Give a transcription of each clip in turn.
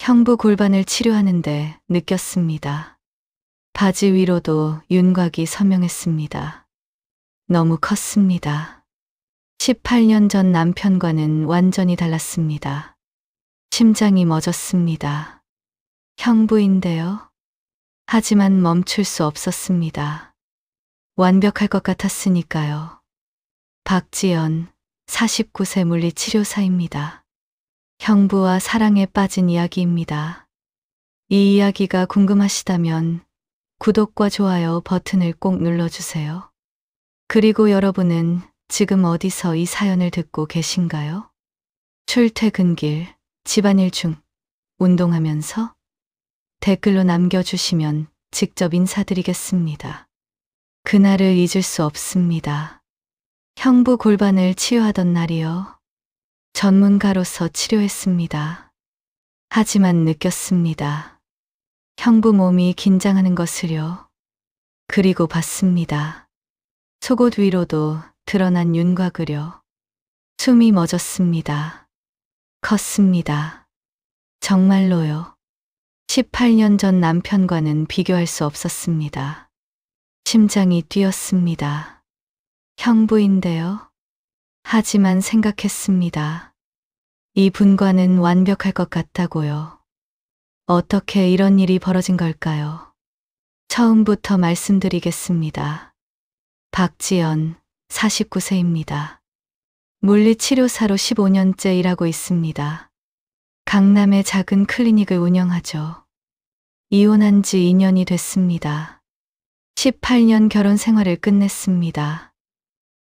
형부 골반을 치료하는데 느꼈습니다. 바지 위로도 윤곽이 선명했습니다. 너무 컸습니다. 18년 전 남편과는 완전히 달랐습니다. 심장이 멎었습니다. 형부인데요. 하지만 멈출 수 없었습니다. 완벽할 것 같았으니까요. 박지연, 49세 물리치료사입니다. 형부와 사랑에 빠진 이야기입니다. 이 이야기가 궁금하시다면 구독과 좋아요 버튼을 꼭 눌러주세요. 그리고 여러분은 지금 어디서 이 사연을 듣고 계신가요? 출퇴근길, 집안일 중, 운동하면서? 댓글로 남겨주시면 직접 인사드리겠습니다. 그날을 잊을 수 없습니다. 형부 골반을 치유하던 날이요. 전문가로서 치료했습니다. 하지만 느꼈습니다. 형부 몸이 긴장하는 것을요. 그리고 봤습니다. 속옷 위로도 드러난 윤곽을요. 숨이 멎었습니다. 컸습니다. 정말로요. 18년 전 남편과는 비교할 수 없었습니다. 심장이 뛰었습니다. 형부인데요. 하지만 생각했습니다. 이 분과는 완벽할 것 같다고요. 어떻게 이런 일이 벌어진 걸까요? 처음부터 말씀드리겠습니다. 박지연, 49세입니다. 물리치료사로 15년째 일하고 있습니다. 강남의 작은 클리닉을 운영하죠. 이혼한 지 2년이 됐습니다. 18년 결혼 생활을 끝냈습니다.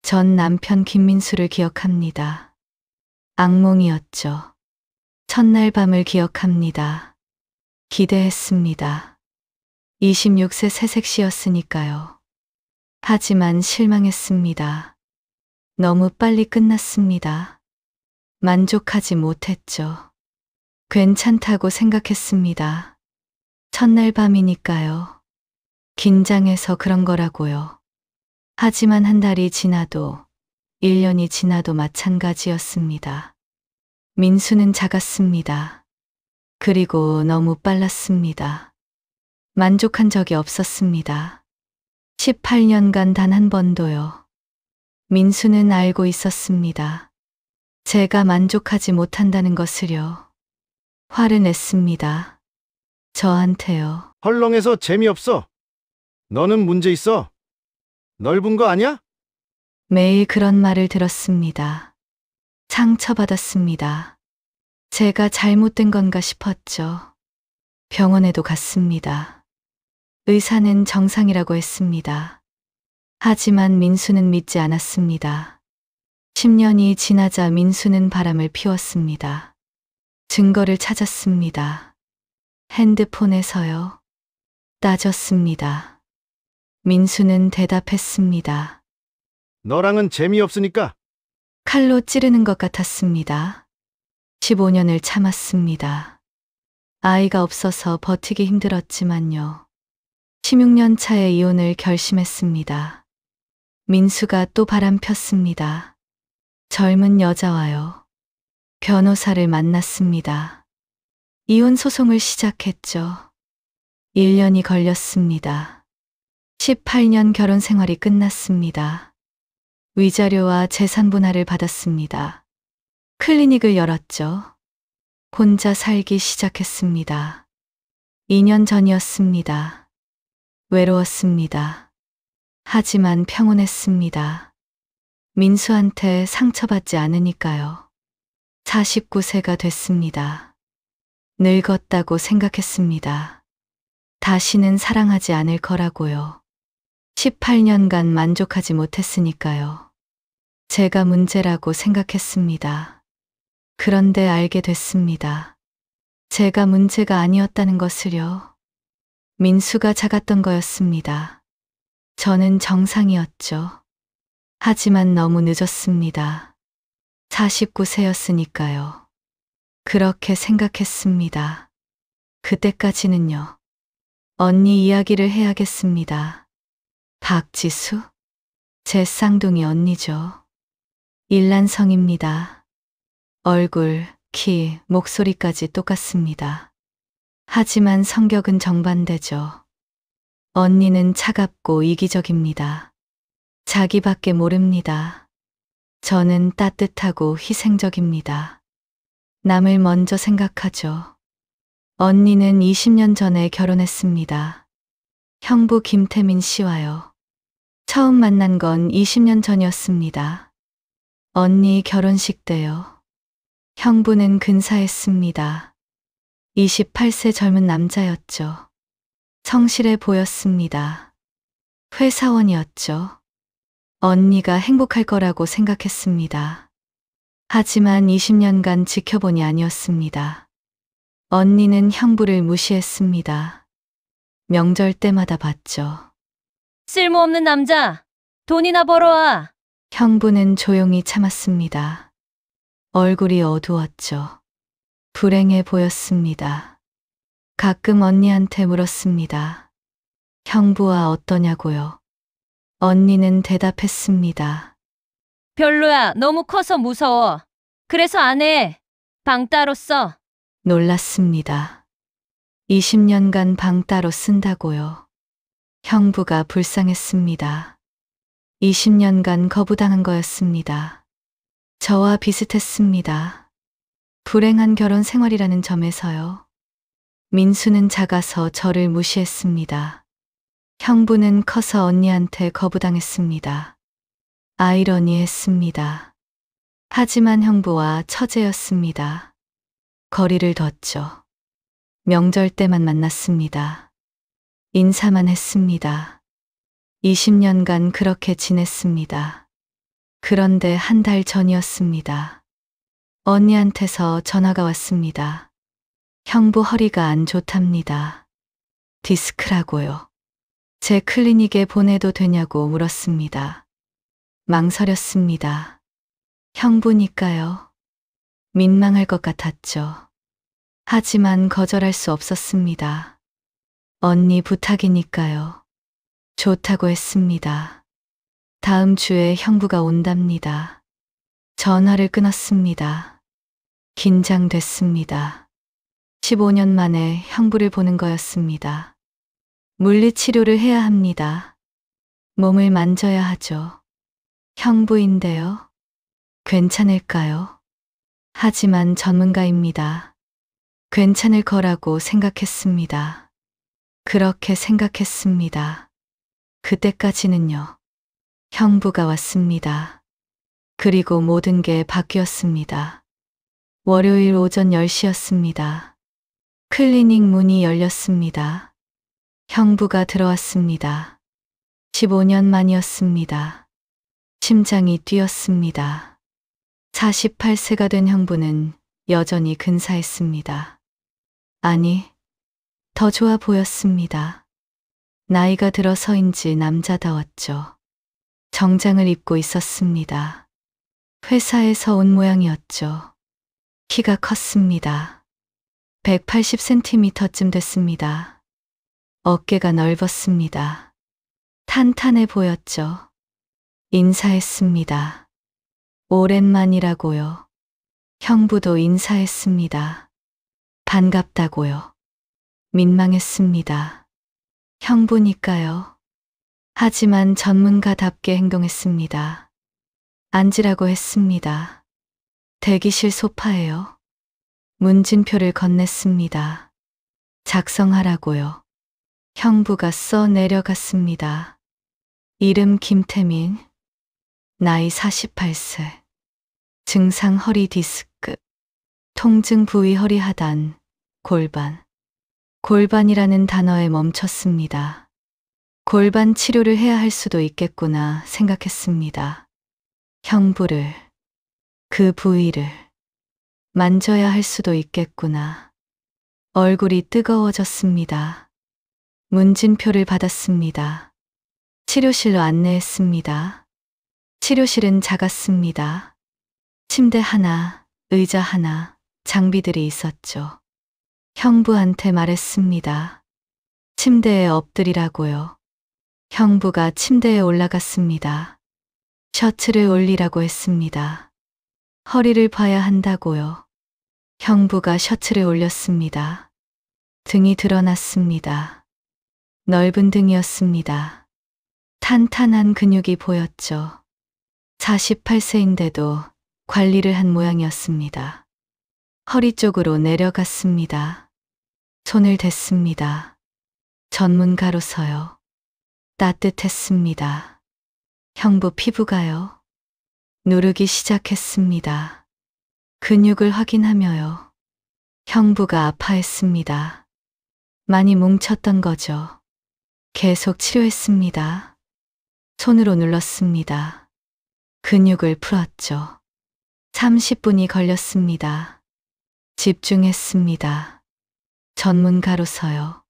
전 남편 김민수를 기억합니다. 악몽이었죠. 첫날 밤을 기억합니다. 기대했습니다. 26세 새색시였으니까요. 하지만 실망했습니다. 너무 빨리 끝났습니다. 만족하지 못했죠. 괜찮다고 생각했습니다. 첫날 밤이니까요. 긴장해서 그런 거라고요. 하지만 한 달이 지나도 1년이 지나도 마찬가지였습니다. 민수는 작았습니다. 그리고 너무 빨랐습니다. 만족한 적이 없었습니다. 18년간 단 한 번도요. 민수는 알고 있었습니다. 제가 만족하지 못한다는 것을요. 화를 냈습니다. 저한테요. 헐렁해서 재미없어. 너는 문제 있어. 넓은 거 아니야? 매일 그런 말을 들었습니다. 상처받았습니다. 제가 잘못된 건가 싶었죠. 병원에도 갔습니다. 의사는 정상이라고 했습니다. 하지만 민수는 믿지 않았습니다. 10년이 지나자 민수는 바람을 피웠습니다. 증거를 찾았습니다. 핸드폰에서요. 따졌습니다. 민수는 대답했습니다. 너랑은 재미없으니까. 칼로 찌르는 것 같았습니다. 15년을 참았습니다. 아이가 없어서 버티기 힘들었지만요. 16년 차에 이혼을 결심했습니다. 민수가 또 바람 폈습니다. 젊은 여자와요. 변호사를 만났습니다. 이혼 소송을 시작했죠. 1년이 걸렸습니다. 18년 결혼 생활이 끝났습니다. 위자료와 재산 분할을 받았습니다. 클리닉을 열었죠. 혼자 살기 시작했습니다. 2년 전이었습니다. 외로웠습니다. 하지만 평온했습니다. 민수한테 상처받지 않으니까요. 49세가 됐습니다. 늙었다고 생각했습니다. 다시는 사랑하지 않을 거라고요. 18년간 만족하지 못했으니까요. 제가 문제라고 생각했습니다. 그런데 알게 됐습니다. 제가 문제가 아니었다는 것을요. 민수가 작았던 거였습니다. 저는 정상이었죠. 하지만 너무 늦었습니다. 49세였으니까요. 그렇게 생각했습니다. 그때까지는요. 언니 이야기를 해야겠습니다. 박지수? 제 쌍둥이 언니죠. 일란성입니다. 얼굴, 키, 목소리까지 똑같습니다. 하지만 성격은 정반대죠. 언니는 차갑고 이기적입니다. 자기밖에 모릅니다. 저는 따뜻하고 희생적입니다. 남을 먼저 생각하죠. 언니는 20년 전에 결혼했습니다. 형부 김태민 씨와요. 처음 만난 건 20년 전이었습니다. 언니 결혼식 때요. 형부는 근사했습니다. 28세 젊은 남자였죠. 성실해 보였습니다. 회사원이었죠. 언니가 행복할 거라고 생각했습니다. 하지만 20년간 지켜보니 아니었습니다. 언니는 형부를 무시했습니다. 명절 때마다 봤죠. 쓸모없는 남자, 돈이나 벌어와. 형부는 조용히 참았습니다. 얼굴이 어두웠죠. 불행해 보였습니다. 가끔 언니한테 물었습니다. 형부와 어떠냐고요? 언니는 대답했습니다. 별로야, 너무 커서 무서워. 그래서 안 해. 방 따로 써. 놀랐습니다. 20년간 방 따로 쓴다고요. 형부가 불쌍했습니다. 20년간 거부당한 거였습니다. 저와 비슷했습니다. 불행한 결혼 생활이라는 점에서요. 민수는 작아서 저를 무시했습니다. 형부는 커서 언니한테 거부당했습니다. 아이러니했습니다. 하지만 형부와 처제였습니다. 거리를 뒀죠. 명절 때만 만났습니다. 인사만 했습니다. 20년간 그렇게 지냈습니다. 그런데 한 달 전이었습니다. 언니한테서 전화가 왔습니다. 형부 허리가 안 좋답니다. 디스크라고요. 제 클리닉에 보내도 되냐고 물었습니다. 망설였습니다. 형부니까요. 민망할 것 같았죠. 하지만 거절할 수 없었습니다. 언니 부탁이니까요. 좋다고 했습니다. 다음 주에 형부가 온답니다. 전화를 끊었습니다. 긴장됐습니다. 15년 만에 형부를 보는 거였습니다. 물리치료를 해야 합니다. 몸을 만져야 하죠. 형부인데요. 괜찮을까요? 하지만 전문가입니다. 괜찮을 거라고 생각했습니다. 그렇게 생각했습니다. 그때까지는요. 형부가 왔습니다. 그리고 모든 게 바뀌었습니다. 월요일 오전 10시였습니다. 클리닉 문이 열렸습니다. 형부가 들어왔습니다. 15년 만이었습니다. 심장이 뛰었습니다. 48세가 된 형부는 여전히 근사했습니다. 아니, 더 좋아 보였습니다. 나이가 들어서인지 남자다웠죠. 정장을 입고 있었습니다. 회사에서 온 모양이었죠. 키가 컸습니다. 180cm쯤 됐습니다. 어깨가 넓었습니다. 탄탄해 보였죠. 인사했습니다. 오랜만이라고요. 형부도 인사했습니다. 반갑다고요. 민망했습니다. 형부니까요. 하지만 전문가답게 행동했습니다. 앉으라고 했습니다. 대기실 소파에요. 문진표를 건넸습니다. 작성하라고요. 형부가 써 내려갔습니다. 이름 김태민, 나이 48세, 증상 허리 디스크, 통증 부위 허리 하단, 골반. 골반이라는 단어에 멈췄습니다. 골반 치료를 해야 할 수도 있겠구나 생각했습니다. 형부를, 그 부위를 만져야 할 수도 있겠구나. 얼굴이 뜨거워졌습니다. 문진표를 받았습니다. 치료실로 안내했습니다. 치료실은 작았습니다. 침대 하나, 의자 하나, 장비들이 있었죠. 형부한테 말했습니다. 침대에 엎드리라고요. 형부가 침대에 올라갔습니다. 셔츠를 올리라고 했습니다. 허리를 봐야 한다고요. 형부가 셔츠를 올렸습니다. 등이 드러났습니다. 넓은 등이었습니다. 탄탄한 근육이 보였죠. 48세인데도 관리를 한 모양이었습니다. 허리 쪽으로 내려갔습니다. 손을 댔습니다. 전문가로서요. 따뜻했습니다. 형부 피부가요. 누르기 시작했습니다. 근육을 확인하며요. 형부가 아파했습니다. 많이 뭉쳤던 거죠. 계속 치료했습니다. 손으로 눌렀습니다. 근육을 풀었죠. 30분이 걸렸습니다. 집중했습니다. 전문가로서요.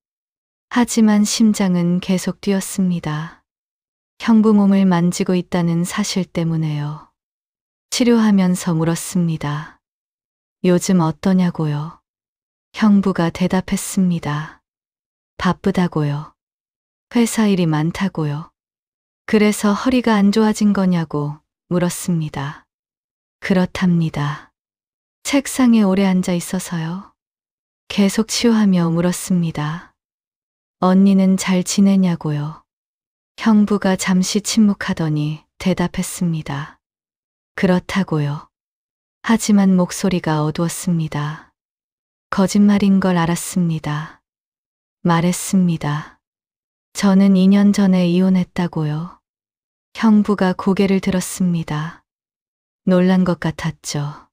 하지만 심장은 계속 뛰었습니다. 형부 몸을 만지고 있다는 사실 때문에요. 치료하면서 물었습니다. 요즘 어떠냐고요? 형부가 대답했습니다. 바쁘다고요. 회사 일이 많다고요. 그래서 허리가 안 좋아진 거냐고 물었습니다. 그렇답니다. 책상에 오래 앉아 있어서요. 계속 치료하며 물었습니다. 언니는 잘 지내냐고요. 형부가 잠시 침묵하더니 대답했습니다. 그렇다고요. 하지만 목소리가 어두웠습니다. 거짓말인 걸 알았습니다. 말했습니다. 저는 2년 전에 이혼했다고요. 형부가 고개를 들었습니다. 놀란 것 같았죠.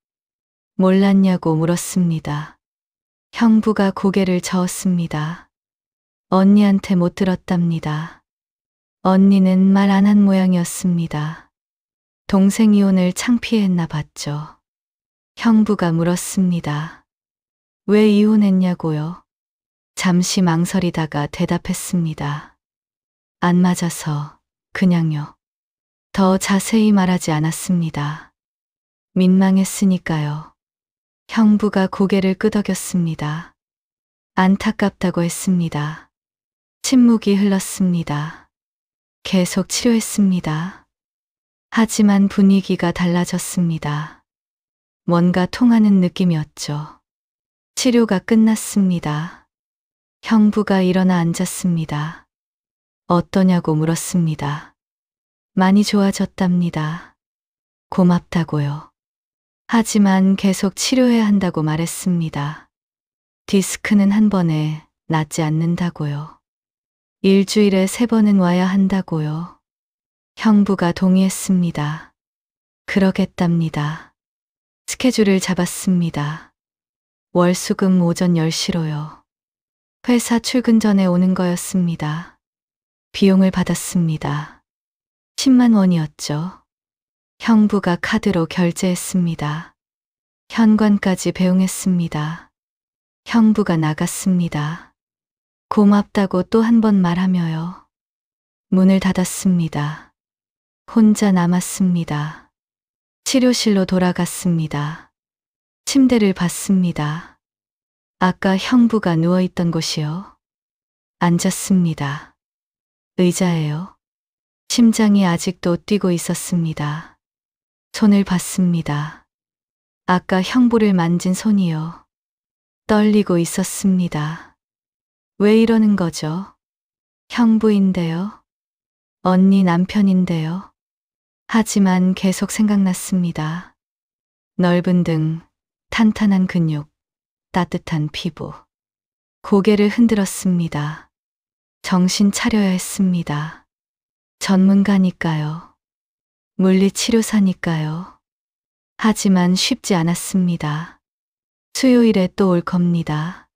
몰랐냐고 물었습니다. 형부가 고개를 저었습니다. 언니한테 못 들었답니다. 언니는 말 안 한 모양이었습니다. 동생 이혼을 창피했나 봤죠. 형부가 물었습니다. 왜 이혼했냐고요? 잠시 망설이다가 대답했습니다. 안 맞아서 그냥요. 더 자세히 말하지 않았습니다. 민망했으니까요. 형부가 고개를 끄덕였습니다. 안타깝다고 했습니다. 침묵이 흘렀습니다. 계속 치료했습니다. 하지만 분위기가 달라졌습니다. 뭔가 통하는 느낌이었죠. 치료가 끝났습니다. 형부가 일어나 앉았습니다. 어떠냐고 물었습니다. 많이 좋아졌답니다. 고맙다고요. 하지만 계속 치료해야 한다고 말했습니다. 디스크는 한 번에 낫지 않는다고요. 일주일에 3번은 와야 한다고요. 형부가 동의했습니다. 그러겠답니다. 스케줄을 잡았습니다. 월수금 오전 10시로요. 회사 출근 전에 오는 거였습니다. 비용을 받았습니다. 10만 원이었죠. 형부가 카드로 결제했습니다. 현관까지 배웅했습니다. 형부가 나갔습니다. 고맙다고 또 한 번 말하며요. 문을 닫았습니다. 혼자 남았습니다. 치료실로 돌아갔습니다. 침대를 봤습니다. 아까 형부가 누워있던 곳이요. 앉았습니다. 의자예요. 심장이 아직도 뛰고 있었습니다. 손을 봤습니다. 아까 형부를 만진 손이요. 떨리고 있었습니다. 왜 이러는 거죠? 형부인데요. 언니 남편인데요. 하지만 계속 생각났습니다. 넓은 등, 탄탄한 근육, 따뜻한 피부. 고개를 흔들었습니다. 정신 차려야 했습니다. 전문가니까요. 물리치료사니까요. 하지만 쉽지 않았습니다. 수요일에 또 올 겁니다.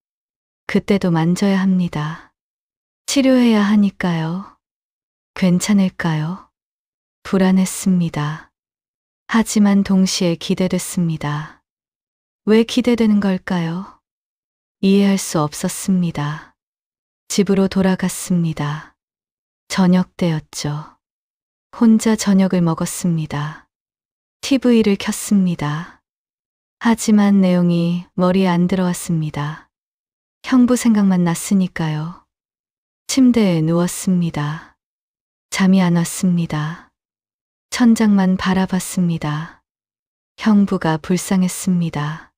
그때도 만져야 합니다. 치료해야 하니까요. 괜찮을까요? 불안했습니다. 하지만 동시에 기대됐습니다. 왜 기대되는 걸까요? 이해할 수 없었습니다. 집으로 돌아갔습니다. 저녁 때였죠. 혼자 저녁을 먹었습니다. TV를 켰습니다. 하지만 내용이 머리에 안 들어왔습니다. 형부 생각만 났으니까요. 침대에 누웠습니다. 잠이 안 왔습니다. 천장만 바라봤습니다. 형부가 불쌍했습니다.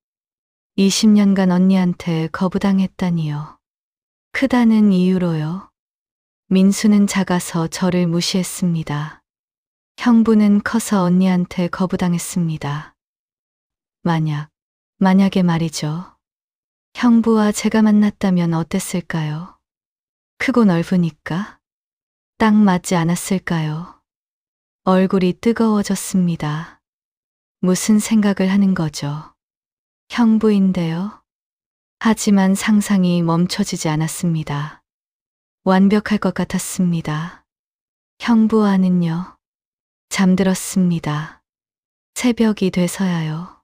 20년간 언니한테 거부당했다니요. 크다는 이유로요. 민수는 작아서 저를 무시했습니다. 형부는 커서 언니한테 거부당했습니다. 만약에 말이죠. 형부와 제가 만났다면 어땠을까요? 크고 넓으니까? 딱 맞지 않았을까요? 얼굴이 뜨거워졌습니다. 무슨 생각을 하는 거죠? 형부인데요. 하지만 상상이 멈춰지지 않았습니다. 완벽할 것 같았습니다. 형부와는요. 잠들었습니다. 새벽이 돼서야요.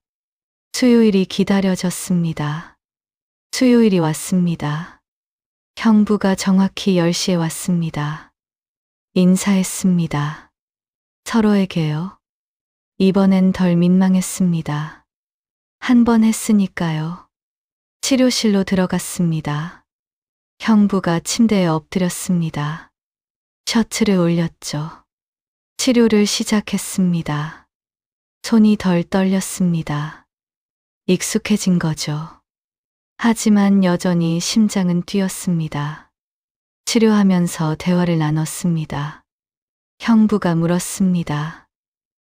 수요일이 기다려졌습니다. 수요일이 왔습니다. 형부가 정확히 10시에 왔습니다. 인사했습니다. 서로에게요. 이번엔 덜 민망했습니다. 한 번 했으니까요. 치료실로 들어갔습니다. 형부가 침대에 엎드렸습니다. 셔츠를 올렸죠. 치료를 시작했습니다. 손이 덜 떨렸습니다. 익숙해진 거죠. 하지만 여전히 심장은 뛰었습니다. 치료하면서 대화를 나눴습니다. 형부가 물었습니다.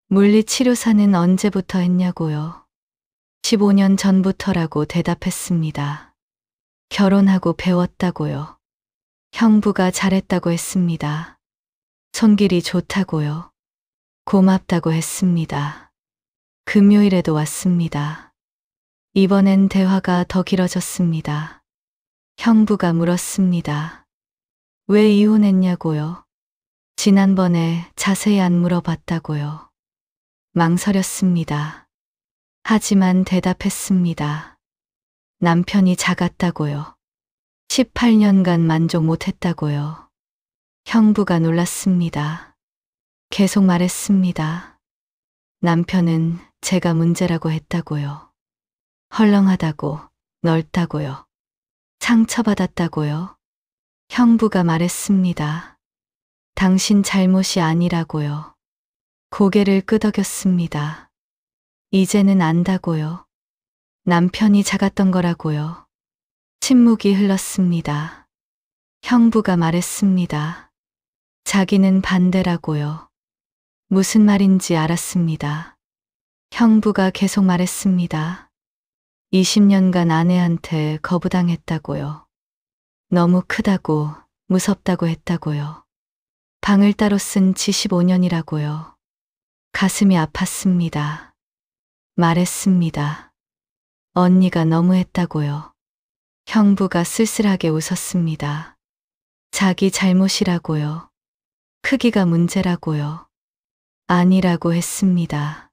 물리치료사는 언제부터 했냐고요? 15년 전부터라고 대답했습니다. 결혼하고 배웠다고요. 형부가 잘했다고 했습니다. 손길이 좋다고요. 고맙다고 했습니다. 금요일에도 왔습니다. 이번엔 대화가 더 길어졌습니다. 형부가 물었습니다. 왜 이혼했냐고요? 지난번에 자세히 안 물어봤다고요. 망설였습니다. 하지만 대답했습니다. 남편이 작았다고요. 18년간 만족 못했다고요. 형부가 놀랐습니다. 계속 말했습니다. 남편은 제가 문제라고 했다고요. 헐렁하다고, 넓다고요. 상처받았다고요. 형부가 말했습니다. 당신 잘못이 아니라고요. 고개를 끄덕였습니다. 이제는 안다고요. 남편이 작았던 거라고요. 침묵이 흘렀습니다. 형부가 말했습니다. 자기는 반대라고요. 무슨 말인지 알았습니다. 형부가 계속 말했습니다. 20년간 아내한테 거부당했다고요. 너무 크다고, 무섭다고 했다고요. 방을 따로 쓴 지 15년이라고요. 가슴이 아팠습니다. 말했습니다. 언니가 너무했다고요. 형부가 쓸쓸하게 웃었습니다. 자기 잘못이라고요. 크기가 문제라고요. 아니라고 했습니다.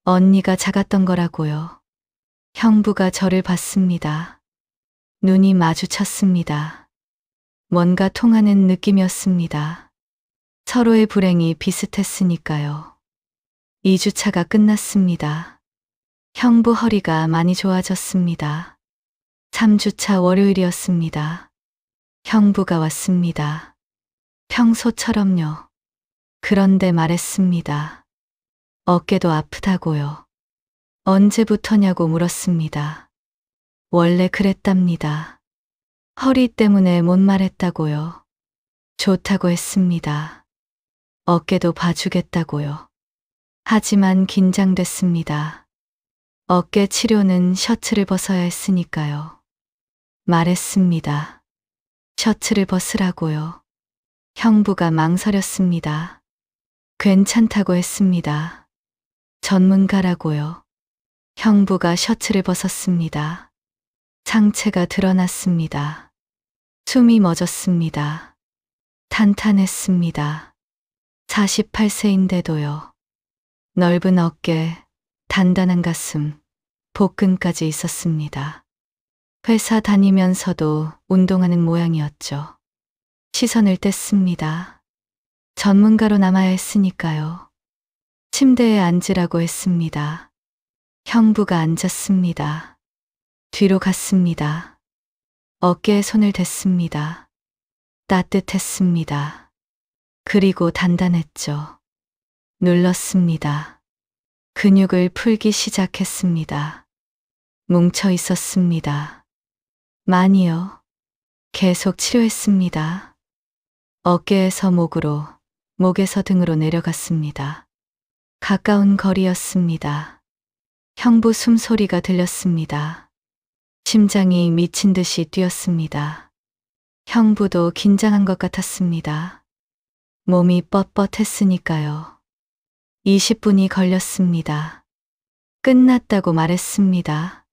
언니가 작았던 거라고요. 형부가 저를 봤습니다. 눈이 마주쳤습니다. 뭔가 통하는 느낌이었습니다. 서로의 불행이 비슷했으니까요. 2주차가 끝났습니다. 형부 허리가 많이 좋아졌습니다. 3주차 월요일이었습니다. 형부가 왔습니다. 평소처럼요. 그런데 말했습니다. 어깨도 아프다고요. 언제부터냐고 물었습니다. 원래 그랬답니다. 허리 때문에 못 말했다고요. 좋다고 했습니다. 어깨도 봐주겠다고요. 하지만 긴장됐습니다. 어깨 치료는 셔츠를 벗어야 했으니까요. 말했습니다. 셔츠를 벗으라고요. 형부가 망설였습니다. 괜찮다고 했습니다. 전문가라고요. 형부가 셔츠를 벗었습니다. 상체가 드러났습니다. 숨이 멎었습니다. 탄탄했습니다. 48세인데도요. 넓은 어깨, 단단한 가슴, 복근까지 있었습니다. 회사 다니면서도 운동하는 모양이었죠. 시선을 뗐습니다. 전문가로 남아야 했으니까요. 침대에 앉으라고 했습니다. 형부가 앉았습니다. 뒤로 갔습니다. 어깨에 손을 댔습니다. 따뜻했습니다. 그리고 단단했죠. 눌렀습니다. 근육을 풀기 시작했습니다. 뭉쳐 있었습니다. 많이요. 계속 치료했습니다. 어깨에서 목으로, 목에서 등으로 내려갔습니다. 가까운 거리였습니다. 형부 숨소리가 들렸습니다. 심장이 미친 듯이 뛰었습니다. 형부도 긴장한 것 같았습니다. 몸이 뻣뻣했으니까요. 20분이 걸렸습니다. 끝났다고 말했습니다.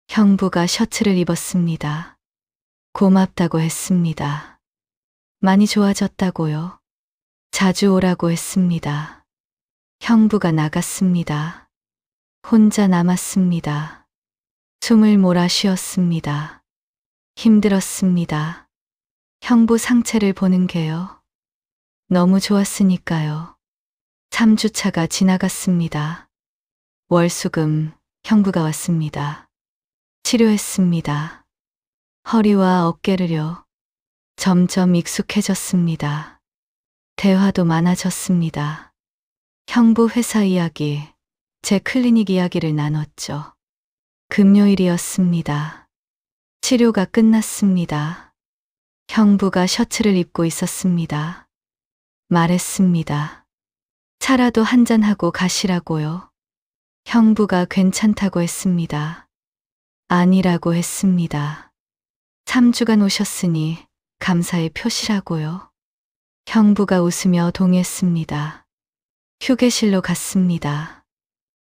형부가 셔츠를 입었습니다. 고맙다고 했습니다. 많이 좋아졌다고요. 자주 오라고 했습니다. 형부가 나갔습니다. 혼자 남았습니다. 숨을 몰아 쉬었습니다. 힘들었습니다. 형부 상체를 보는 게요. 너무 좋았으니까요. 3주차가 지나갔습니다. 월수금 형부가 왔습니다. 치료했습니다. 허리와 어깨를요. 점점 익숙해졌습니다. 대화도 많아졌습니다. 형부 회사 이야기, 제 클리닉 이야기를 나눴죠. 금요일이었습니다. 치료가 끝났습니다. 형부가 셔츠를 입고 있었습니다. 말했습니다. 차라도 한잔하고 가시라고요. 형부가 괜찮다고 했습니다. 아니라고 했습니다. 3주간 오셨으니 감사의 표시라고요. 형부가 웃으며 동의했습니다. 휴게실로 갔습니다.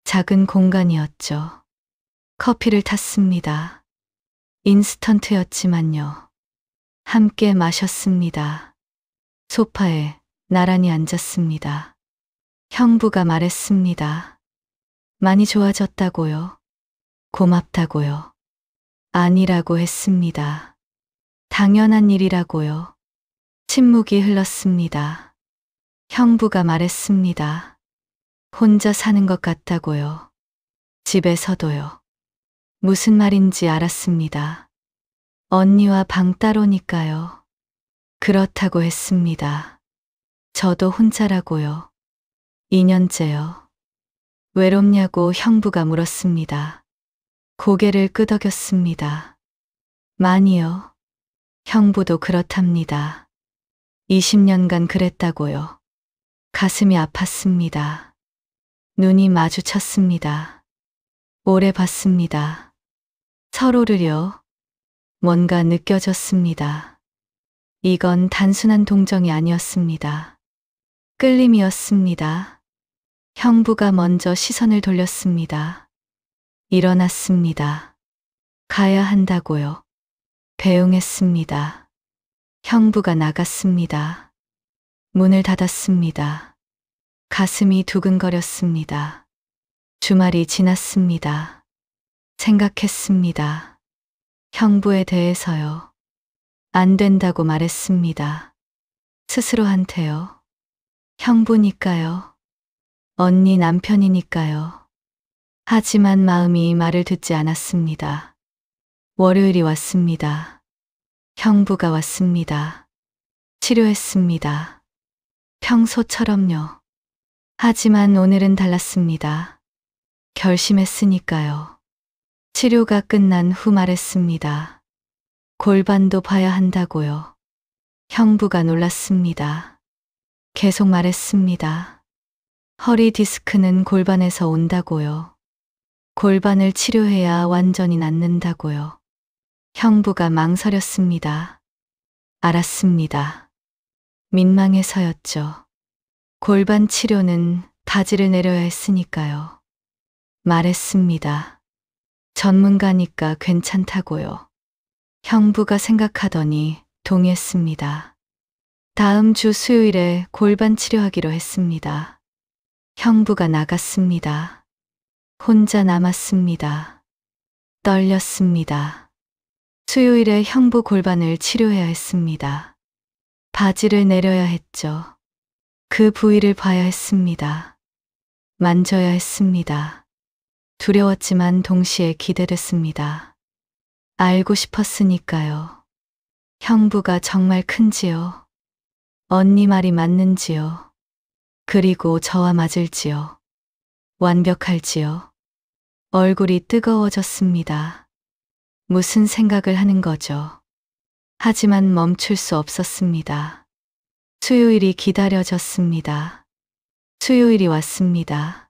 작은 공간이었죠. 커피를 탔습니다. 인스턴트였지만요. 함께 마셨습니다. 소파에 나란히 앉았습니다. 형부가 말했습니다. 많이 좋아졌다고요. 고맙다고요. 아니라고 했습니다. 당연한 일이라고요. 침묵이 흘렀습니다. 형부가 말했습니다. 혼자 사는 것 같다고요. 집에서도요. 무슨 말인지 알았습니다. 언니와 방 따로니까요. 그렇다고 했습니다. 저도 혼자라고요. 2년째요. 외롭냐고 형부가 물었습니다. 고개를 끄덕였습니다. 많이요. 형부도 그렇답니다. 20년간 그랬다고요. 가슴이 아팠습니다. 눈이 마주쳤습니다. 오래 봤습니다. 서로를요. 뭔가 느껴졌습니다. 이건 단순한 동정이 아니었습니다. 끌림이었습니다. 형부가 먼저 시선을 돌렸습니다. 일어났습니다. 가야 한다고요. 배웅했습니다. 형부가 나갔습니다. 문을 닫았습니다. 가슴이 두근거렸습니다. 주말이 지났습니다. 생각했습니다. 형부에 대해서요. 안 된다고 말했습니다. 스스로한테요. 형부니까요. 언니 남편이니까요. 하지만 마음이 말을 듣지 않았습니다. 월요일이 왔습니다. 형부가 왔습니다. 치료했습니다. 평소처럼요. 하지만 오늘은 달랐습니다. 결심했으니까요. 치료가 끝난 후 말했습니다. 골반도 봐야 한다고요. 형부가 놀랐습니다. 계속 말했습니다. 허리 디스크는 골반에서 온다고요. 골반을 치료해야 완전히 낫는다고요. 형부가 망설였습니다. 알았습니다. 민망해서였죠. 골반 치료는 바지를 내려야 했으니까요. 말했습니다. 전문가니까 괜찮다고요. 형부가 생각하더니 동의했습니다. 다음 주 수요일에 골반 치료하기로 했습니다. 형부가 나갔습니다. 혼자 남았습니다. 떨렸습니다. 수요일에 형부 골반을 치료해야 했습니다. 바지를 내려야 했죠. 그 부위를 봐야 했습니다. 만져야 했습니다. 두려웠지만 동시에 기대됐습니다. 알고 싶었으니까요. 형부가 정말 큰지요. 언니 말이 맞는지요. 그리고 저와 맞을지요. 완벽할지요. 얼굴이 뜨거워졌습니다. 무슨 생각을 하는 거죠? 하지만 멈출 수 없었습니다. 수요일이 기다려졌습니다. 수요일이 왔습니다.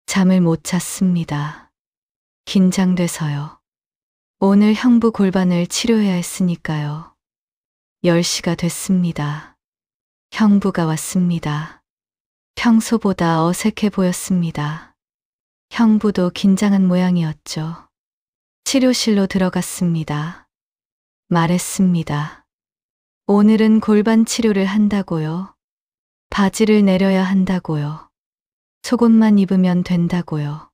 잠을 못 잤습니다. 긴장돼서요. 오늘 형부 골반을 치료해야 했으니까요. 10시가 됐습니다. 형부가 왔습니다. 평소보다 어색해 보였습니다. 형부도 긴장한 모양이었죠. 치료실로 들어갔습니다. 말했습니다. 오늘은 골반 치료를 한다고요. 바지를 내려야 한다고요. 속옷만 입으면 된다고요.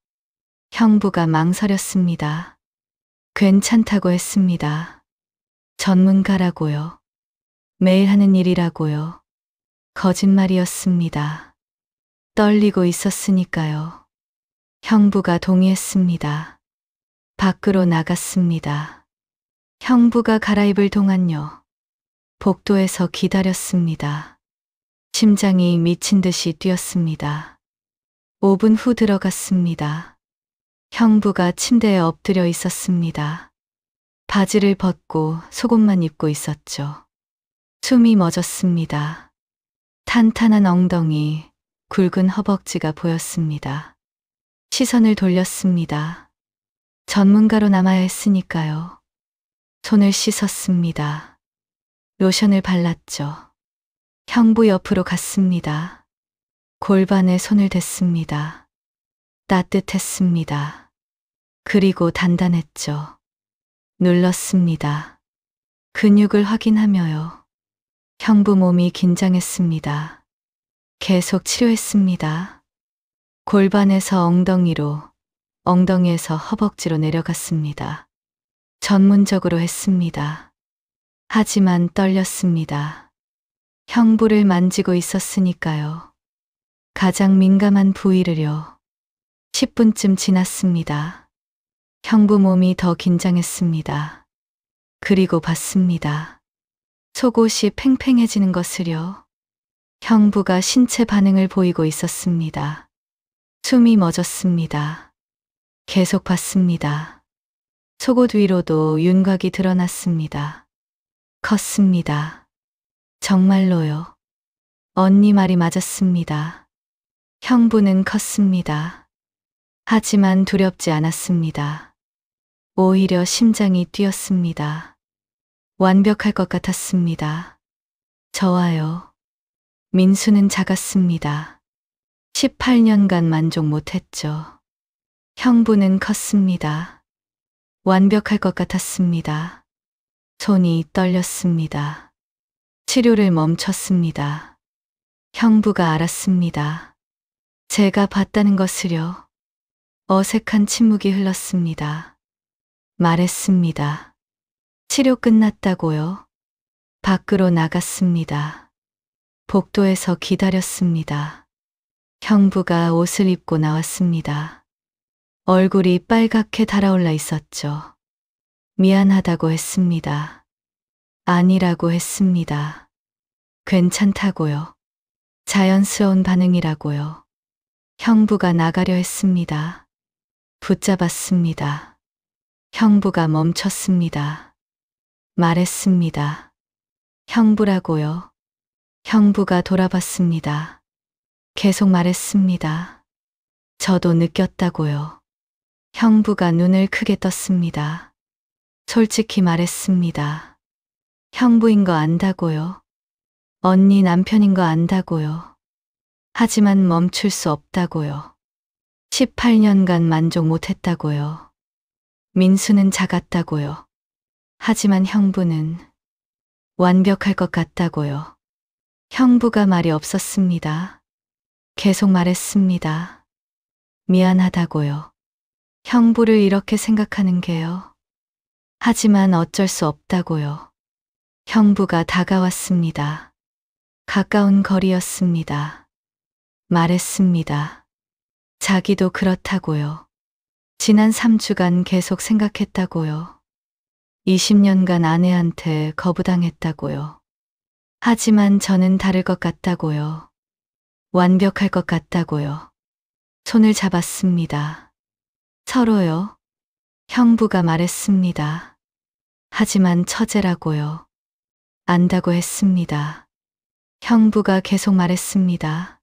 형부가 망설였습니다. 괜찮다고 했습니다. 전문가라고요. 매일 하는 일이라고요. 거짓말이었습니다. 떨리고 있었으니까요. 형부가 동의했습니다. 밖으로 나갔습니다. 형부가 갈아입을 동안요. 복도에서 기다렸습니다. 심장이 미친 듯이 뛰었습니다. 5분 후 들어갔습니다. 형부가 침대에 엎드려 있었습니다. 바지를 벗고 속옷만 입고 있었죠. 숨이 멎었습니다. 탄탄한 엉덩이, 굵은 허벅지가 보였습니다. 시선을 돌렸습니다. 전문가로 남아야 했으니까요. 손을 씻었습니다. 로션을 발랐죠. 형부 옆으로 갔습니다. 골반에 손을 댔습니다. 따뜻했습니다. 그리고 단단했죠. 눌렀습니다. 근육을 확인하며요. 형부 몸이 긴장했습니다. 계속 치료했습니다. 골반에서 엉덩이로, 엉덩이에서 허벅지로 내려갔습니다. 전문적으로 했습니다. 하지만 떨렸습니다. 형부를 만지고 있었으니까요. 가장 민감한 부위를요. 10분쯤 지났습니다. 형부 몸이 더 긴장했습니다. 그리고 봤습니다. 속옷이 팽팽해지는 것을요. 형부가 신체 반응을 보이고 있었습니다. 숨이 멎었습니다. 계속 봤습니다. 속옷 위로도 윤곽이 드러났습니다. 컸습니다. 정말로요. 언니 말이 맞았습니다. 형부는 컸습니다. 하지만 두렵지 않았습니다. 오히려 심장이 뛰었습니다. 완벽할 것 같았습니다. 저와요. 민수는 작았습니다. 18년간 만족 못했죠. 형부는 컸습니다. 완벽할 것 같았습니다. 손이 떨렸습니다. 치료를 멈췄습니다. 형부가 알았습니다. 제가 봤다는 것을요. 어색한 침묵이 흘렀습니다. 말했습니다. 치료 끝났다고요. 밖으로 나갔습니다. 복도에서 기다렸습니다. 형부가 옷을 입고 나왔습니다. 얼굴이 빨갛게 달아올라 있었죠. 미안하다고 했습니다. 아니라고 했습니다. 괜찮다고요. 자연스러운 반응이라고요. 형부가 나가려 했습니다. 붙잡았습니다. 형부가 멈췄습니다. 말했습니다. 형부라고요. 형부가 돌아봤습니다. 계속 말했습니다. 저도 느꼈다고요. 형부가 눈을 크게 떴습니다. 솔직히 말했습니다. 형부인 거 안다고요. 언니 남편인 거 안다고요. 하지만 멈출 수 없다고요. 18년간 만족 못했다고요. 민수는 작았다고요. 하지만 형부는 완벽할 것 같다고요. 형부가 말이 없었습니다. 계속 말했습니다. 미안하다고요. 형부를 이렇게 생각하는 게요. 하지만 어쩔 수 없다고요. 형부가 다가왔습니다. 가까운 거리였습니다. 말했습니다. 자기도 그렇다고요. 지난 3주간 계속 생각했다고요. 20년간 아내한테 거부당했다고요. 하지만 저는 다를 것 같다고요. 완벽할 것 같다고요. 손을 잡았습니다. 서로요. 형부가 말했습니다. 하지만 처제라고요. 안다고 했습니다. 형부가 계속 말했습니다.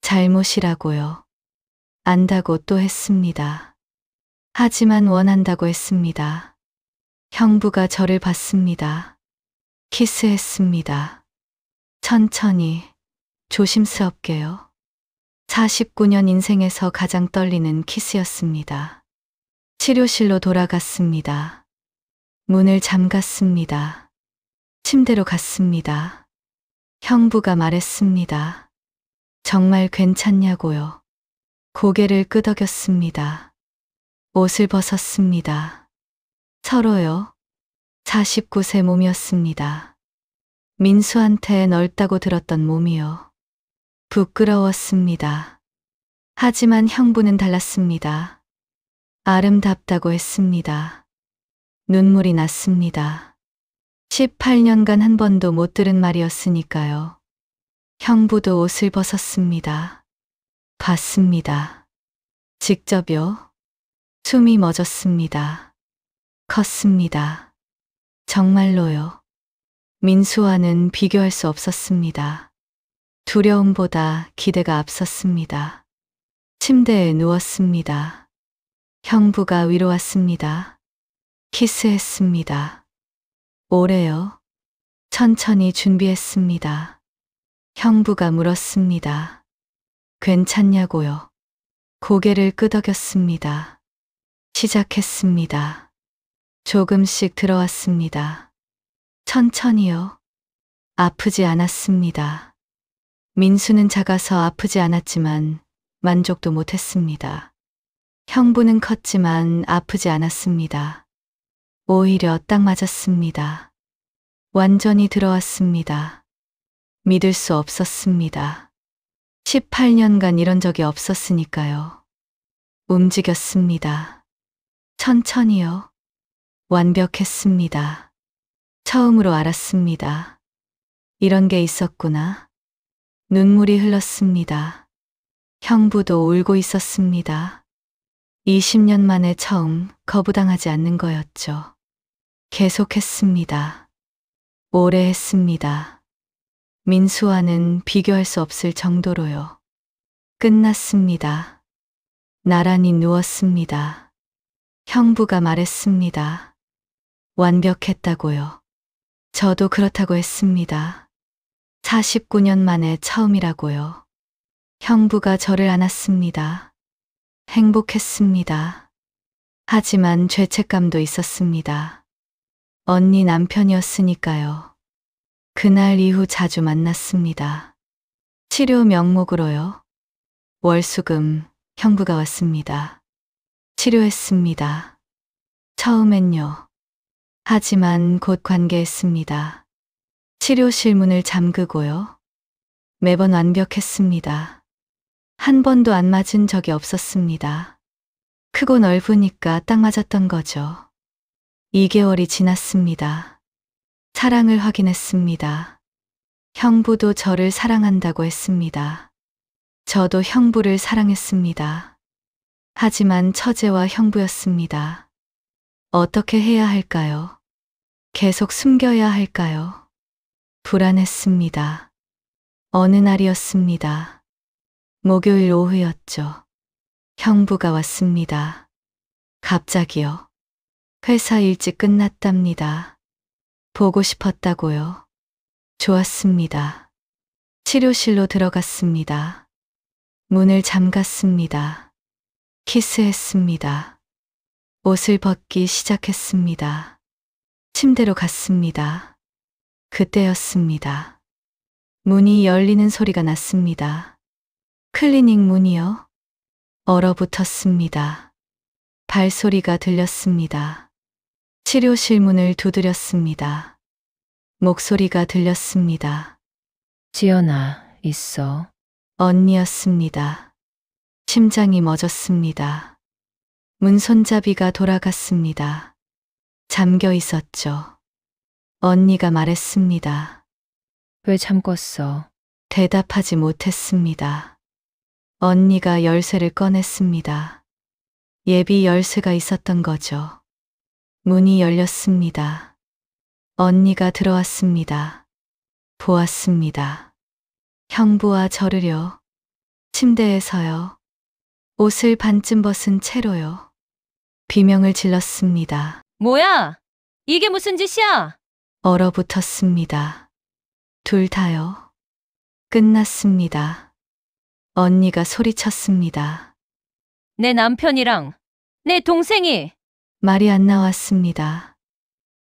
잘못이라고요. 안다고 또 했습니다. 하지만 원한다고 했습니다. 형부가 저를 봤습니다. 키스했습니다. 천천히, 조심스럽게요. 49년 인생에서 가장 떨리는 키스였습니다. 치료실로 돌아갔습니다. 문을 잠갔습니다. 침대로 갔습니다. 형부가 말했습니다. 정말 괜찮냐고요. 고개를 끄덕였습니다. 옷을 벗었습니다. 서로요. 49세 몸이었습니다. 민수한테 넓다고 들었던 몸이요. 부끄러웠습니다. 하지만 형부는 달랐습니다. 아름답다고 했습니다. 눈물이 났습니다. 18년간 한 번도 못 들은 말이었으니까요. 형부도 옷을 벗었습니다. 봤습니다. 직접요. 숨이 멎었습니다. 컸습니다. 정말로요. 민수와는 비교할 수 없었습니다. 두려움보다 기대가 앞섰습니다. 침대에 누웠습니다. 형부가 위로 왔습니다. 키스했습니다. 오래요. 천천히 준비했습니다. 형부가 물었습니다. 괜찮냐고요. 고개를 끄덕였습니다. 시작했습니다. 조금씩 들어왔습니다. 천천히요. 아프지 않았습니다. 민수는 작아서 아프지 않았지만 만족도 못했습니다. 형부는 컸지만 아프지 않았습니다. 오히려 딱 맞았습니다. 완전히 들어왔습니다. 믿을 수 없었습니다. 18년간 이런 적이 없었으니까요. 움직였습니다. 천천히요. 완벽했습니다. 처음으로 알았습니다. 이런 게 있었구나. 눈물이 흘렀습니다. 형부도 울고 있었습니다. 20년 만에 처음 거부당하지 않는 거였죠. 계속했습니다. 오래 했습니다. 민수와는 비교할 수 없을 정도로요. 끝났습니다. 나란히 누웠습니다. 형부가 말했습니다. 완벽했다고요. 저도 그렇다고 했습니다. 49년 만에 처음이라고요. 형부가 저를 안았습니다. 행복했습니다. 하지만 죄책감도 있었습니다. 언니 남편이었으니까요. 그날 이후 자주 만났습니다. 치료 명목으로요. 월수금 형부가 왔습니다. 치료했습니다. 처음엔요. 하지만 곧 관계했습니다. 치료실 문을 잠그고요. 매번 완벽했습니다. 한 번도 안 맞은 적이 없었습니다. 크고 넓으니까 딱 맞았던 거죠. 2개월이 지났습니다. 사랑을 확인했습니다. 형부도 저를 사랑한다고 했습니다. 저도 형부를 사랑했습니다. 하지만 처제와 형부였습니다. 어떻게 해야 할까요? 계속 숨겨야 할까요? 불안했습니다. 어느 날이었습니다. 목요일 오후였죠. 형부가 왔습니다. 갑자기요. 회사 일찍 끝났답니다. 보고 싶었다고요. 좋았습니다. 치료실로 들어갔습니다. 문을 잠갔습니다. 키스했습니다. 옷을 벗기 시작했습니다. 침대로 갔습니다. 그때였습니다. 문이 열리는 소리가 났습니다. 클리닉 문이요. 얼어붙었습니다. 발소리가 들렸습니다. 치료실 문을 두드렸습니다. 목소리가 들렸습니다. 지연아, 있어. 언니였습니다. 심장이 멎었습니다. 문 손잡이가 돌아갔습니다. 잠겨 있었죠. 언니가 말했습니다. 왜 잠궜어? 대답하지 못했습니다. 언니가 열쇠를 꺼냈습니다. 예비 열쇠가 있었던 거죠. 문이 열렸습니다. 언니가 들어왔습니다. 보았습니다. 형부와 저를요. 침대에서요. 옷을 반쯤 벗은 채로요. 비명을 질렀습니다. 뭐야? 이게 무슨 짓이야? 얼어붙었습니다. 둘 다요. 끝났습니다. 언니가 소리쳤습니다. 내 남편이랑 내 동생이 말이 안 나왔습니다.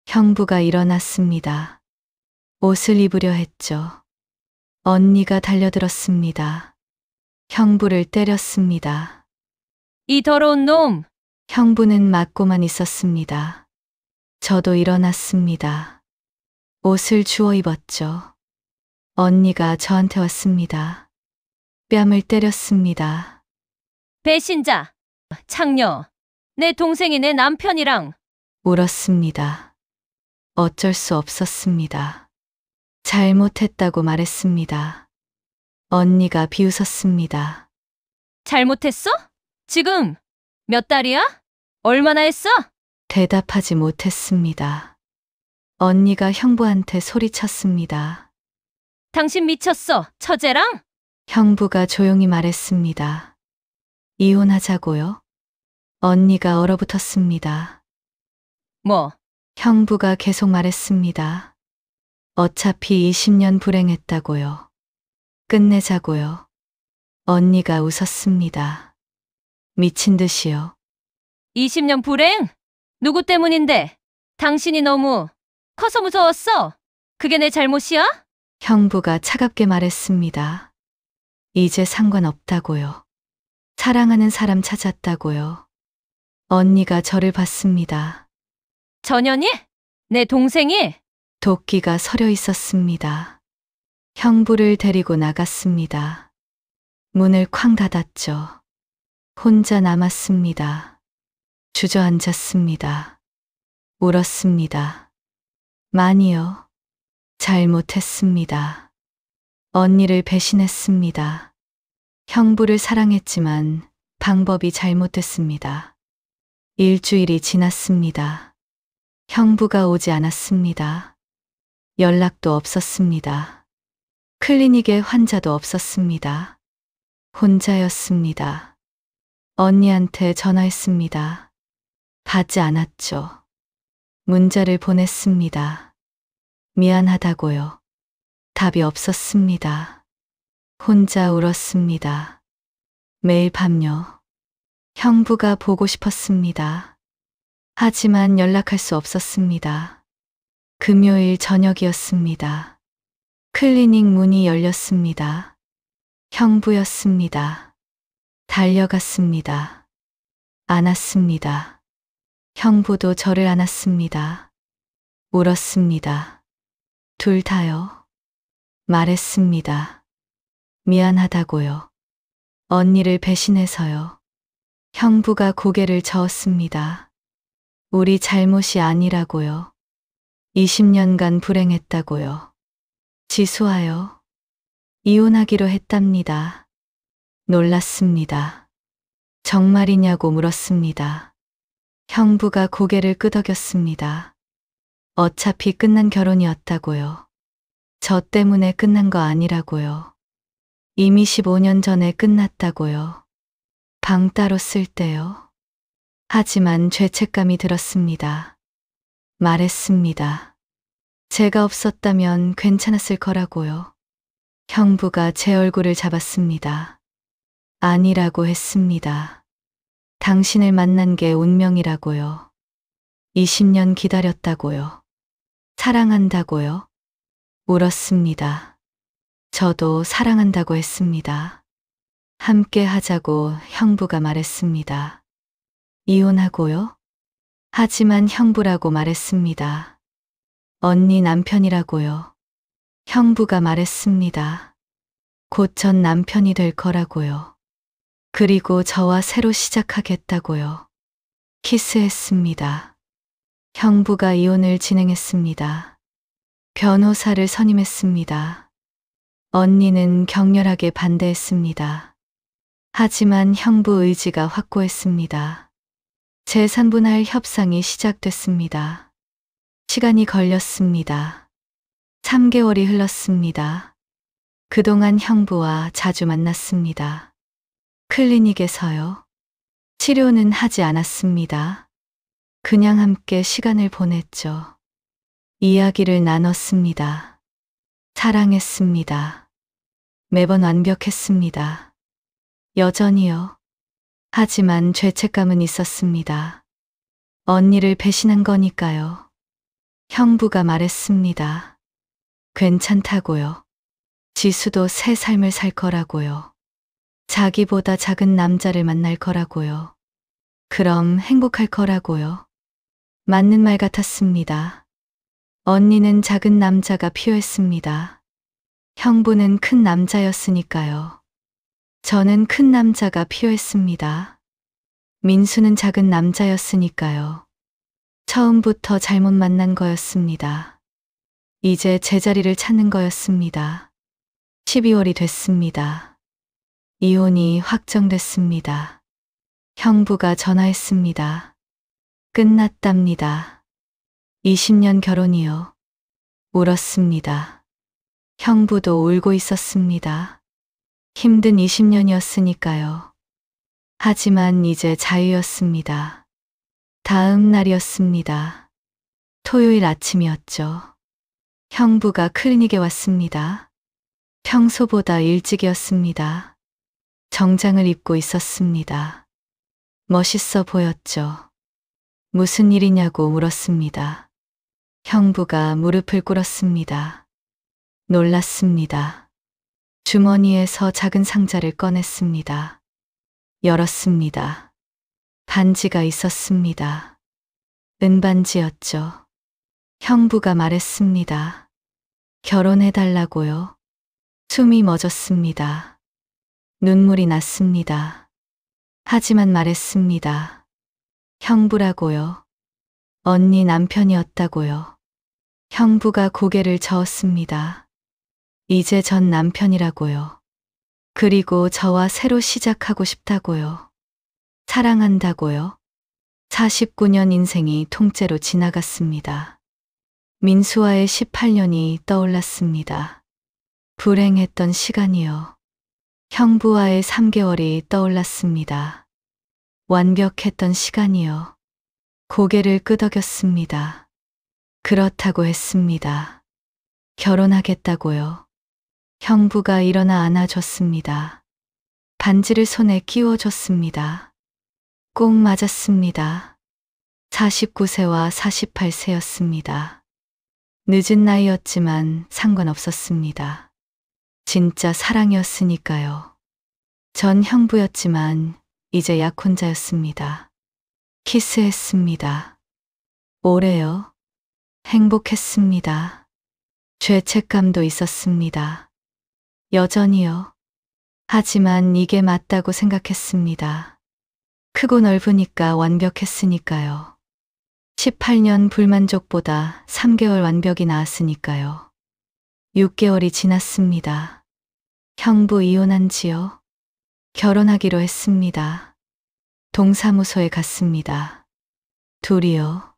형부가 일어났습니다. 옷을 입으려 했죠. 언니가 달려들었습니다. 형부를 때렸습니다. 이 더러운 놈. 형부는 맞고만 있었습니다. 저도 일어났습니다. 옷을 주워 입었죠. 언니가 저한테 왔습니다. 뺨을 때렸습니다. 배신자. 창녀. 내 동생이 내 남편이랑 울었습니다. 어쩔 수 없었습니다. 잘못했다고 말했습니다. 언니가 비웃었습니다. 잘못했어? 지금 몇 달이야? 얼마나 했어? 대답하지 못했습니다. 언니가 형부한테 소리쳤습니다. 당신 미쳤어. 처제랑? 형부가 조용히 말했습니다. 이혼하자고요? 언니가 얼어붙었습니다. 뭐? 형부가 계속 말했습니다. 어차피 20년 불행했다고요. 끝내자고요. 언니가 웃었습니다. 미친 듯이요. 20년 불행? 누구 때문인데? 당신이 너무 커서 무서웠어. 그게 내 잘못이야? 형부가 차갑게 말했습니다. 이제 상관없다고요. 사랑하는 사람 찾았다고요. 언니가 저를 봤습니다. 전현이? 내 동생이? 도끼가 서려 있었습니다. 형부를 데리고 나갔습니다. 문을 쾅 닫았죠. 혼자 남았습니다. 주저앉았습니다. 울었습니다. 많이요. 잘못했습니다. 언니를 배신했습니다. 형부를 사랑했지만 방법이 잘못됐습니다. 일주일이 지났습니다. 형부가 오지 않았습니다. 연락도 없었습니다. 클리닉에 환자도 없었습니다. 혼자였습니다. 언니한테 전화했습니다. 받지 않았죠. 문자를 보냈습니다. 미안하다고요. 답이 없었습니다. 혼자 울었습니다. 매일 밤요. 형부가 보고 싶었습니다. 하지만 연락할 수 없었습니다. 금요일 저녁이었습니다. 클리닉 문이 열렸습니다. 형부였습니다. 달려갔습니다. 안았습니다. 형부도 저를 안았습니다. 울었습니다. 둘 다요. 말했습니다. 미안하다고요. 언니를 배신해서요. 형부가 고개를 저었습니다. 우리 잘못이 아니라고요. 20년간 불행했다고요. 지수하여 이혼하기로 했답니다. 놀랐습니다. 정말이냐고 물었습니다. 형부가 고개를 끄덕였습니다. 어차피 끝난 결혼이었다고요. 저 때문에 끝난 거 아니라고요. 이미 15년 전에 끝났다고요. 방 따로 쓸 때요. 하지만 죄책감이 들었습니다. 말했습니다. 제가 없었다면 괜찮았을 거라고요. 형부가 제 얼굴을 잡았습니다. 아니라고 했습니다. 당신을 만난 게 운명이라고요. 20년 기다렸다고요. 사랑한다고요. 울었습니다. 저도 사랑한다고 했습니다. 함께 하자고 형부가 말했습니다. 이혼하고요? 하지만 형부라고 말했습니다. 언니 남편이라고요. 형부가 말했습니다. 곧 전 남편이 될 거라고요. 그리고 저와 새로 시작하겠다고요. 키스했습니다. 형부가 이혼을 진행했습니다. 변호사를 선임했습니다. 언니는 격렬하게 반대했습니다. 하지만 형부 의지가 확고했습니다. 재산분할 협상이 시작됐습니다. 시간이 걸렸습니다. 3개월이 흘렀습니다. 그동안 형부와 자주 만났습니다. 클리닉에서요. 치료는 하지 않았습니다. 그냥 함께 시간을 보냈죠. 이야기를 나눴습니다. 사랑했습니다. 매번 완벽했습니다. 여전히요. 하지만 죄책감은 있었습니다. 언니를 배신한 거니까요. 형부가 말했습니다. 괜찮다고요. 지수도 새 삶을 살 거라고요. 자기보다 작은 남자를 만날 거라고요. 그럼 행복할 거라고요. 맞는 말 같았습니다. 언니는 작은 남자가 필요했습니다. 형부는 큰 남자였으니까요. 저는 큰 남자가 필요했습니다. 민수는 작은 남자였으니까요. 처음부터 잘못 만난 거였습니다. 이제 제자리를 찾는 거였습니다. 12월이 됐습니다. 이혼이 확정됐습니다. 형부가 전화했습니다. 끝났답니다. 20년 결혼이요. 울었습니다. 형부도 울고 있었습니다. 힘든 20년이었으니까요. 하지만 이제 자유였습니다. 다음 날이었습니다. 토요일 아침이었죠. 형부가 클리닉에 왔습니다. 평소보다 일찍이었습니다. 정장을 입고 있었습니다. 멋있어 보였죠. 무슨 일이냐고 물었습니다. 형부가 무릎을 꿇었습니다. 놀랐습니다. 주머니에서 작은 상자를 꺼냈습니다. 열었습니다. 반지가 있었습니다. 은반지였죠. 형부가 말했습니다. 결혼해달라고요. 숨이 멎었습니다. 눈물이 났습니다. 하지만 말했습니다. 형부라고요. 언니 남편이었다고요. 형부가 고개를 저었습니다. 이제 전 남편이라고요. 그리고 저와 새로 시작하고 싶다고요. 사랑한다고요. 49년 인생이 통째로 지나갔습니다. 민수와의 18년이 떠올랐습니다. 불행했던 시간이요. 형부와의 3개월이 떠올랐습니다. 완벽했던 시간이요. 고개를 끄덕였습니다. 그렇다고 했습니다. 결혼하겠다고요. 형부가 일어나 안아줬습니다. 반지를 손에 끼워줬습니다. 꼭 맞았습니다. 49세와 48세였습니다. 늦은 나이였지만 상관없었습니다. 진짜 사랑이었으니까요. 전 형부였지만 이제 약혼자였습니다. 키스했습니다. 오래요. 행복했습니다. 죄책감도 있었습니다. 여전히요. 하지만 이게 맞다고 생각했습니다. 크고 넓으니까 완벽했으니까요. 18년 불만족보다 3개월 완벽이 나았으니까요. 6개월이 지났습니다. 형부 이혼한 지요. 결혼하기로 했습니다. 동사무소에 갔습니다. 둘이요.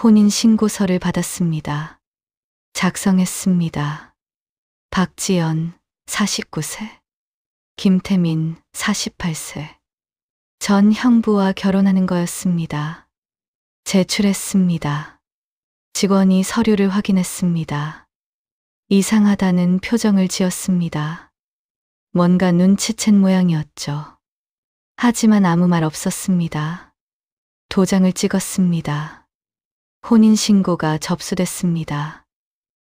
혼인신고서를 받았습니다. 작성했습니다. 박지연 49세, 김태민 48세. 전 형부와 결혼하는 거였습니다. 제출했습니다. 직원이 서류를 확인했습니다. 이상하다는 표정을 지었습니다. 뭔가 눈치챈 모양이었죠. 하지만 아무 말 없었습니다. 도장을 찍었습니다. 혼인신고가 접수됐습니다.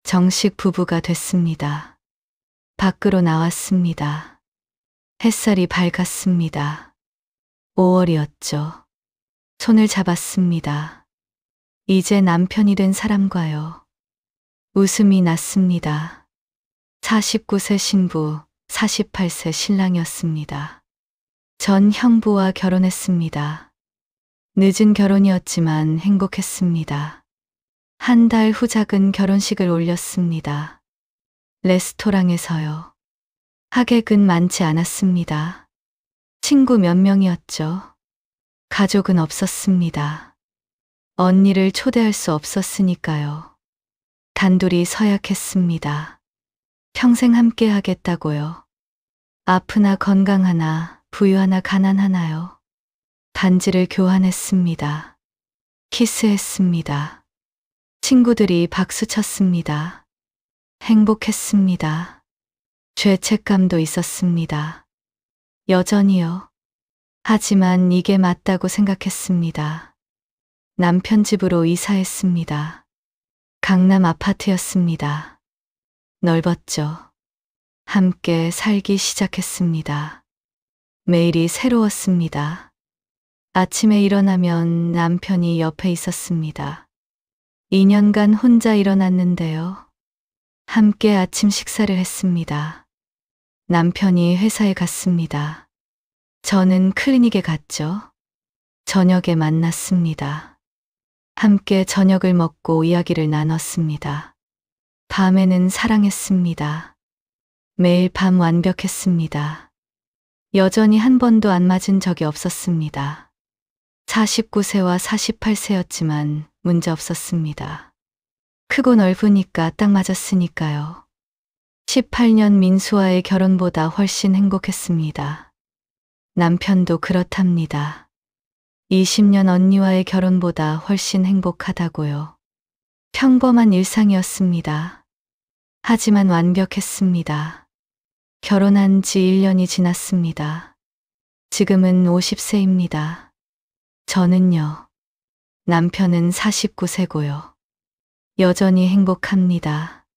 정식 부부가 됐습니다. 밖으로 나왔습니다. 햇살이 밝았습니다. 5월이었죠. 손을 잡았습니다. 이제 남편이 된 사람과요. 웃음이 났습니다. 49세 신부, 48세 신랑이었습니다. 전 형부와 결혼했습니다. 늦은 결혼이었지만 행복했습니다. 한 달 후 작은 결혼식을 올렸습니다. 레스토랑에서요. 하객은 많지 않았습니다. 친구 몇 명이었죠. 가족은 없었습니다. 언니를 초대할 수 없었으니까요. 단둘이 서약했습니다. 평생 함께 하겠다고요. 아프나 건강하나 부유하나 가난하나요. 반지를 교환했습니다. 키스했습니다. 친구들이 박수 쳤습니다. 행복했습니다. 죄책감도 있었습니다. 여전히요. 하지만 이게 맞다고 생각했습니다. 남편 집으로 이사했습니다. 강남 아파트였습니다. 넓었죠. 함께 살기 시작했습니다. 매일이 새로웠습니다. 아침에 일어나면 남편이 옆에 있었습니다. 2년간 혼자 일어났는데요. 함께 아침 식사를 했습니다. 남편이 회사에 갔습니다. 저는 클리닉에 갔죠. 저녁에 만났습니다. 함께 저녁을 먹고 이야기를 나눴습니다. 밤에는 사랑했습니다. 매일 밤 완벽했습니다. 여전히 한 번도 안 맞은 적이 없었습니다. 49세와 48세였지만 문제 없었습니다. 크고 넓으니까 딱 맞았으니까요. 18년 민수와의 결혼보다 훨씬 행복했습니다. 남편도 그렇답니다. 20년 언니와의 결혼보다 훨씬 행복하다고요. 평범한 일상이었습니다. 하지만 완벽했습니다. 결혼한 지 1년이 지났습니다. 지금은 50세입니다. 저는요. 남편은 49세고요. 여전히 행복합니다.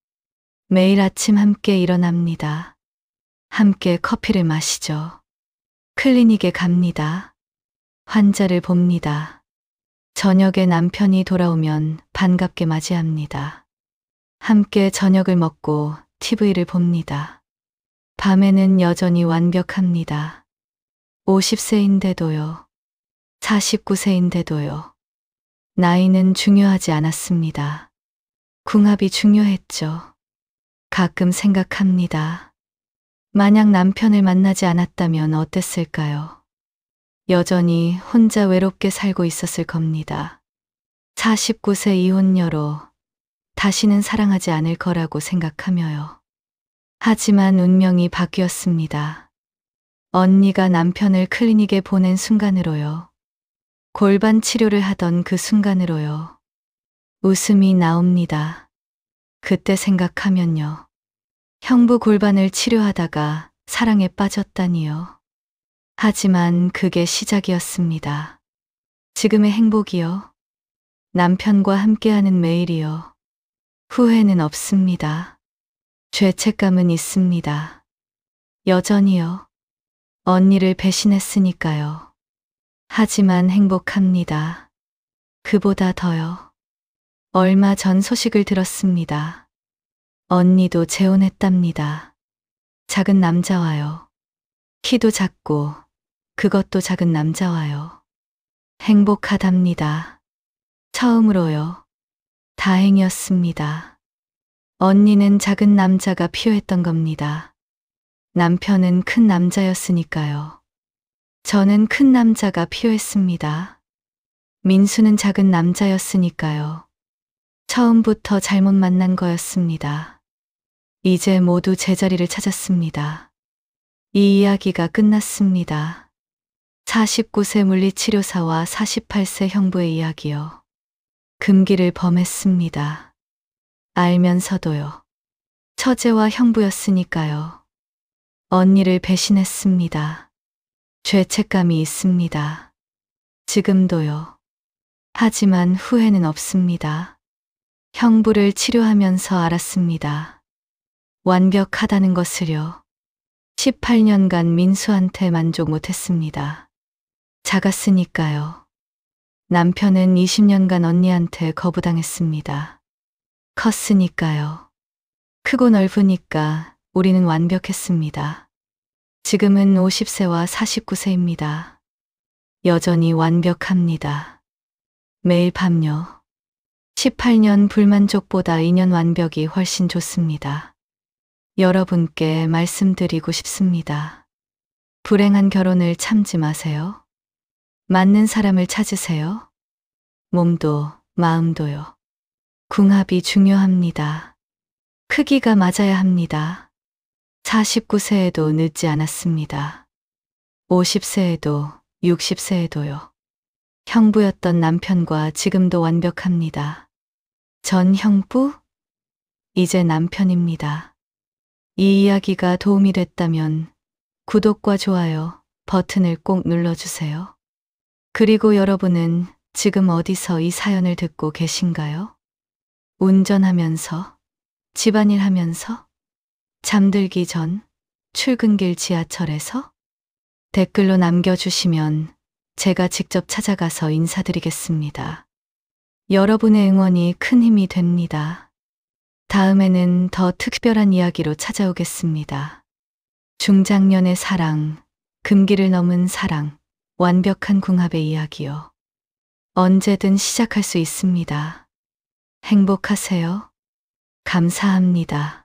매일 아침 함께 일어납니다. 함께 커피를 마시죠. 클리닉에 갑니다. 환자를 봅니다. 저녁에 남편이 돌아오면 반갑게 맞이합니다. 함께 저녁을 먹고 TV를 봅니다. 밤에는 여전히 완벽합니다. 50세인데도요. 49세인데도요. 나이는 중요하지 않았습니다. 궁합이 중요했죠. 가끔 생각합니다. 만약 남편을 만나지 않았다면 어땠을까요? 여전히 혼자 외롭게 살고 있었을 겁니다. 49세 이혼녀로 다시는 사랑하지 않을 거라고 생각하며요. 하지만 운명이 바뀌었습니다. 언니가 남편을 클리닉에 보낸 순간으로요. 골반 치료를 하던 그 순간으로요. 웃음이 나옵니다. 그때 생각하면요. 형부 골반을 치료하다가 사랑에 빠졌다니요. 하지만 그게 시작이었습니다. 지금의 행복이요. 남편과 함께하는 매일이요. 후회는 없습니다. 죄책감은 있습니다. 여전히요. 언니를 배신했으니까요. 하지만 행복합니다. 그보다 더요. 얼마 전 소식을 들었습니다. 언니도 재혼했답니다. 작은 남자와요. 키도 작고 그것도 작은 남자와요. 행복하답니다. 처음으로요. 다행이었습니다. 언니는 작은 남자가 필요했던 겁니다. 남편은 큰 남자였으니까요. 저는 큰 남자가 필요했습니다. 민수는 작은 남자였으니까요. 처음부터 잘못 만난 거였습니다. 이제 모두 제자리를 찾았습니다. 이 이야기가 끝났습니다. 49세 물리치료사와 48세 형부의 이야기요. 금기를 범했습니다. 알면서도요. 처제와 형부였으니까요. 언니를 배신했습니다. 죄책감이 있습니다. 지금도요. 하지만 후회는 없습니다. 형부를 치료하면서 알았습니다. 완벽하다는 것을요. 18년간 민수한테 만족 못했습니다. 작았으니까요. 남편은 20년간 언니한테 거부당했습니다. 컸으니까요. 크고 넓으니까 우리는 완벽했습니다. 지금은 50세와 49세입니다. 여전히 완벽합니다. 매일 밤요. 18년 불만족보다 2년 완벽이 훨씬 좋습니다. 여러분께 말씀드리고 싶습니다. 불행한 결혼을 참지 마세요. 맞는 사람을 찾으세요. 몸도 마음도요. 궁합이 중요합니다. 크기가 맞아야 합니다. 49세에도 늦지 않았습니다. 50세에도 60세에도요. 형부였던 남편과 지금도 완벽합니다. 전 형부, 이제 남편입니다. 이 이야기가 도움이 됐다면 구독과 좋아요 버튼을 꼭 눌러주세요. 그리고 여러분은 지금 어디서 이 사연을 듣고 계신가요? 운전하면서, 집안일 하면서, 잠들기 전, 출근길 지하철에서? 댓글로 남겨주시면 제가 직접 찾아가서 인사드리겠습니다. 여러분의 응원이 큰 힘이 됩니다. 다음에는 더 특별한 이야기로 찾아오겠습니다. 중장년의 사랑, 금기를 넘은 사랑, 완벽한 궁합의 이야기요. 언제든 시작할 수 있습니다. 행복하세요. 감사합니다.